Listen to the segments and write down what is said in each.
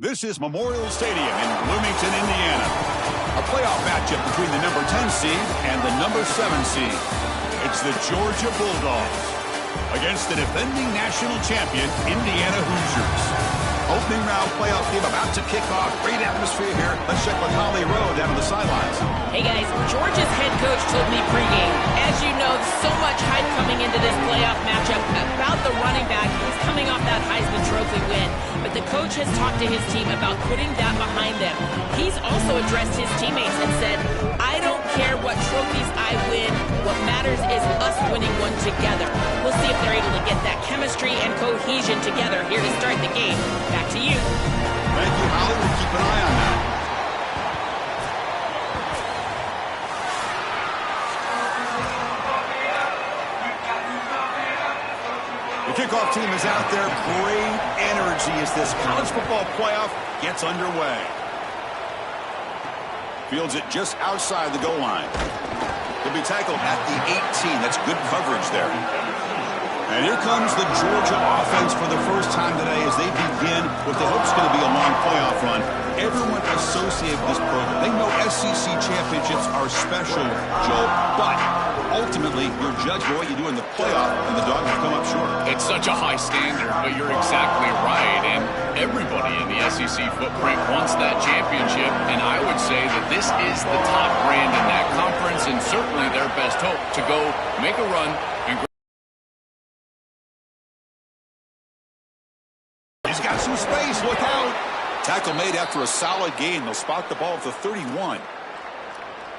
This is Memorial Stadium in Bloomington, Indiana. A playoff matchup between the number 10 seed and the number 7 seed. It's the Georgia Bulldogs against the defending national champion, Indiana Hoosiers. Opening round playoff game about to kick off. Great atmosphere here. Let's check with Holly Rowe down on the sidelines. Hey guys, Georgia's head coach told me pregame. As you know, so much hype coming into this playoff matchup about the running back. He's coming off that Heisman Trophy win. But the coach has talked to his team about putting that behind them. He's also addressed his teammates and said, I don't care what trophies I win. What matters is us winning one together. We'll see if they're able to get that chemistry and cohesion together here to start the game. Back to you. Thank you, Holly. We'll keep an eye on that. The kickoff team is out there. Great energy as this college football playoff gets underway. Fields it just outside the goal line. He'll be tackled at the 18. That's good coverage there. And here comes the Georgia offense for the first time today as they begin what they hope is going to be a long playoff run. Everyone associated with this program. They know SEC championships are special, Joel, but ultimately you're judged by what you do in the playoff, and the Dogs have come up short. It's such a high standard, but you're exactly right. And everybody in the SEC footprint wants that championship, and I would say that this is the top brand in that conference and certainly their best hope to go make a run and he's got some space. Look out. Tackle made after a solid gain. They'll spot the ball at the 31.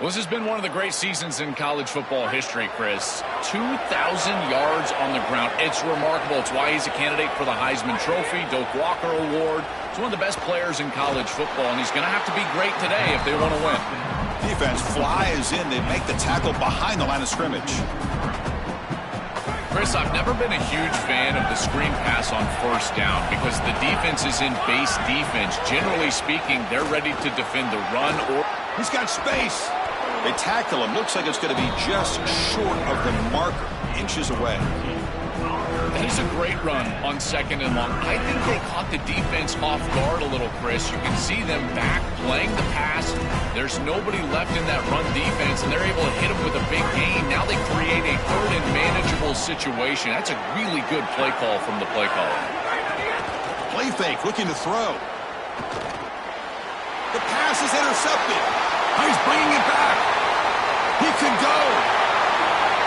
Well, this has been one of the great seasons in college football history, Chris. 2,000 yards on the ground. It's remarkable. It's why he's a candidate for the Heisman Trophy, Doak Walker Award. He's one of the best players in college football, and he's going to have to be great today if they want to win. Defense flies in. They make the tackle behind the line of scrimmage. Chris, I've never been a huge fan of the screen pass on first down because the defense is in base defense. Generally speaking, they're ready to defend the run or... He's got space. They tackle him. Looks like it's going to be just short of the marker, inches away. That is a great run on second and long. I think they caught the defense off guard a little, Chris. You can see them back playing the pass. There's nobody left in that run defense, and they're able to hit him with a big gain. Now they create a third and manageable situation. That's a really good play call from the play caller. Play fake, looking to throw. The pass is intercepted. He's bringing it back. He could go.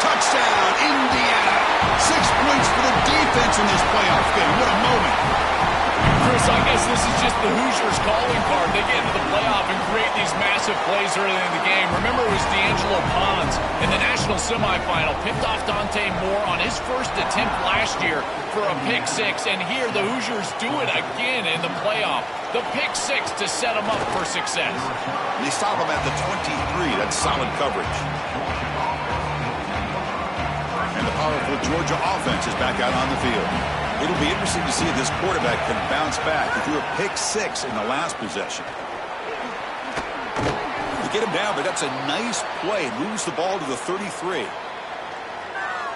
Touchdown, Indiana. 6 points for the defense in this playoff game. What a moment. Chris, I guess this is just the Hoosiers calling card. They get into the playoff and create these massive plays early in the game. Remember, it was D'Angelo Pons in the national semifinal. Picked off Dante Moore on his first attempt last year for a pick six. And here the Hoosiers do it again in the playoff. The pick six to set them up for success. They stop him at the 23. That's solid coverage. And the powerful Georgia offense is back out on the field. It'll be interesting to see if this quarterback can bounce back. He threw a pick six in the last possession. You get him down, but that's a nice play. Moves the ball to the 33.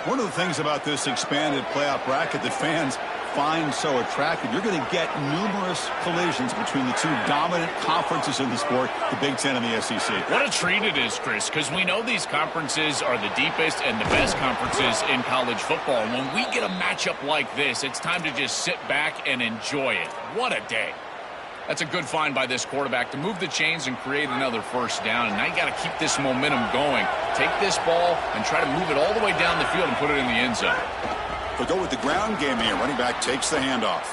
One of the things about this expanded playoff bracket that fans find so attractive, you're going to get numerous collisions between the two dominant conferences in the sport, the Big Ten and the SEC. What a treat it is, Chris, because we know these conferences are the deepest and the best conferences in college football. And when we get a matchup like this, it's time to just sit back and enjoy it. What a day. That's a good find by this quarterback to move the chains and create another first down. And now you got to keep this momentum going. Take this ball and try to move it all the way down the field and put it in the end zone. They'll go with the ground game here. Running back takes the handoff.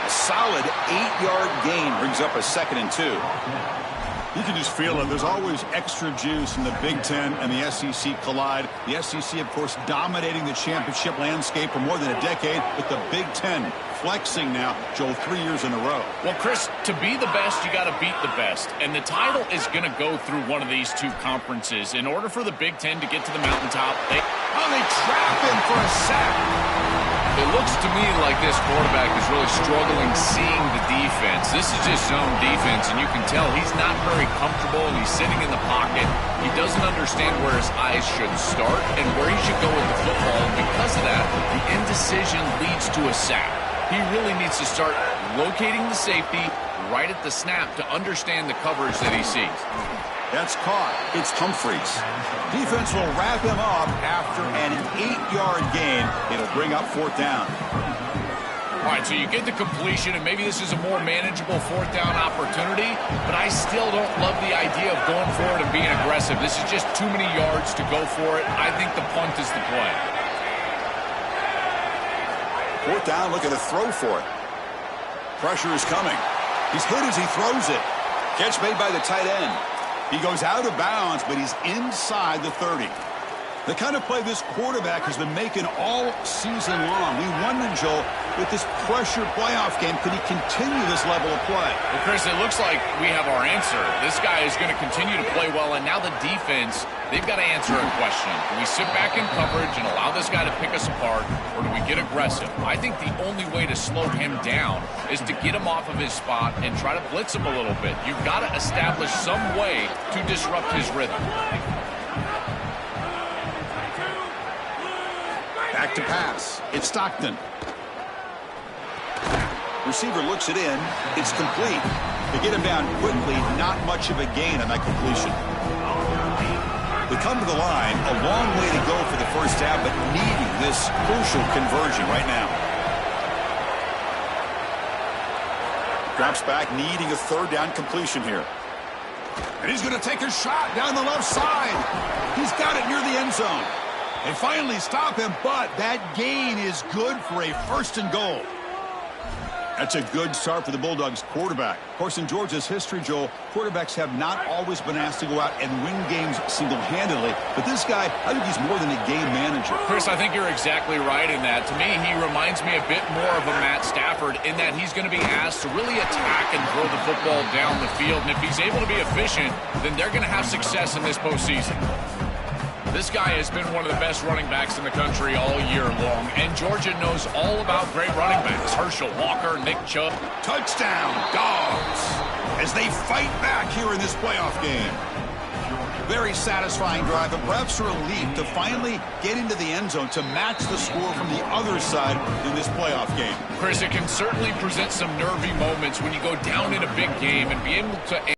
A solid 8-yard gain brings up a 2nd and 2. You can just feel it. There's always extra juice in the Big Ten and the SEC collide. The SEC, of course, dominating the championship landscape for more than a decade, with the Big Ten flexing now, Joel, 3 years in a row. Well, Chris, to be the best, you got to beat the best. And the title is going to go through one of these two conferences. In order for the Big Ten to get to the mountaintop, they trap him for a sack. It looks to me like this quarterback is really struggling seeing the defense. This is just zone defense, and you can tell he's not very comfortable, and he's sitting in the pocket. He doesn't understand where his eyes should start and where he should go with the football. And because of that, the indecision leads to a sack. He really needs to start locating the safety right at the snap to understand the coverage that he sees. That's caught. It's Humphries. Defense will wrap him up after an 8-yard gain. It'll bring up 4th down. All right, so you get the completion, and maybe this is a more manageable 4th down opportunity, but I still don't love the idea of going for it and being aggressive. This is just too many yards to go for it. I think the punt is the play. 4th down, looking to throw for it. Pressure is coming. He's hit as he throws it. Catch made by the tight end. He goes out of bounds, but he's inside the 30. The kind of play this quarterback has been making all season long. We wonder, Joel, with this pressure playoff game, could he continue this level of play? Well, Chris, it looks like we have our answer. This guy is going to continue to play well, and now the defense, they've got to answer a question. Do we sit back in coverage and allow this guy to pick us apart, or do we get aggressive? I think the only way to slow him down is to get him off of his spot and try to blitz him a little bit. You've got to establish some way to disrupt his rhythm. Back to pass. It's Stockton. Receiver looks it in. It's complete. They get him down quickly. Not much of a gain on that completion. They come to the line. A long way to go for the first half, but needing this crucial conversion right now. Drops back, needing a 3rd down completion here. And he's going to take a shot down the left side. He's got it near the end zone. They finally stop him, but that gain is good for a 1st and goal. That's a good start for the Bulldogs quarterback. Of course, in Georgia's history, Joel, quarterbacks have not always been asked to go out and win games single-handedly. But this guy, I think he's more than a game manager. Chris, I think you're exactly right in that. To me, he reminds me a bit more of a Matt Stafford in that he's going to be asked to really attack and throw the football down the field. And if he's able to be efficient, then they're going to have success in this postseason. This guy has been one of the best running backs in the country all year long, and Georgia knows all about great running backs. Herschel Walker, Nick Chubb. Touchdown, Dogs, as they fight back here in this playoff game. Very satisfying drive, and perhaps a relief to finally get into the end zone to match the score from the other side in this playoff game. Chris, it can certainly present some nervy moments when you go down in a big game and be able to